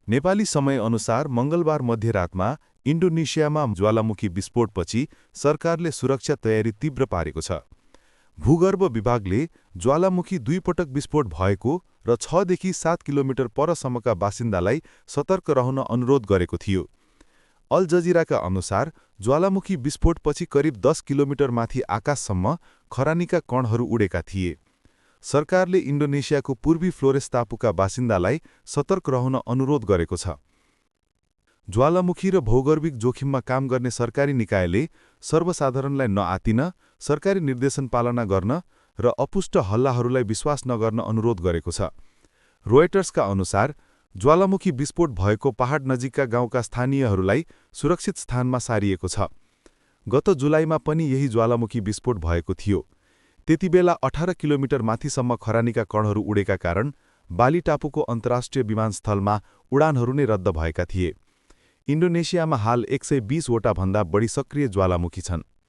नेपाली समयअनुसार मंगलबार मध्यरातमा इन्डोनेसियामा ज्वालामुखी विस्फोटपछि सरकारले सुरक्षा तयारी तीव्र पारेको छ। भूगर्भ विभागले ज्वालामुखी दुई पटक विस्फोट भएको र 6 देखि 7 किलोमिटर परसम्मका बासिन्दालाई सतर्क रहन अनुरोध गरेको थियो। अल जजिराका अनुसार ज्वालामुखी विस्फोटपछि करिब 10 किलोमिटर माथि आकाशसम्म खरानीका कणहरू उडेका थिए। सरकारले इन्डोनेसियाको पूर्वी फ्लोरेस टापुका बासिन्दालाई सतर्क रहन अनुरोध गरेको छ। ज्वालामुखी र भौगर्भिक जोखिममा काम गर्ने सरकारी निकायले सर्वसाधारणलाई नआतिन, सरकारी निर्देशन पालना गर्न र अपुष्ट हल्लाहरूलाई विश्वास नगर्न अनुरोध गरेको छ। रोयटर्सका अनुसार ज्वालामुखी विस्फोट भएको पहाड नजिकका गाउँका स्थानीयहरूलाई सुरक्षित स्थानमा सारिएको छ। गत जुलाईमा पनि यही ज्वालामुखी विस्फोट भएको थियो। त्यतिबेला 18 किलोमिटर माथिसम्म खरानीका कणहरू उडेका कारण बाली टापुको अन्तर्राष्ट्रिय विमानस्थलमा उडानहरू नै रद्द भएका थिए। इन्डोनेसियामा हाल 120 वटा भन्दा बढी सक्रिय ज्वालामुखी छन्।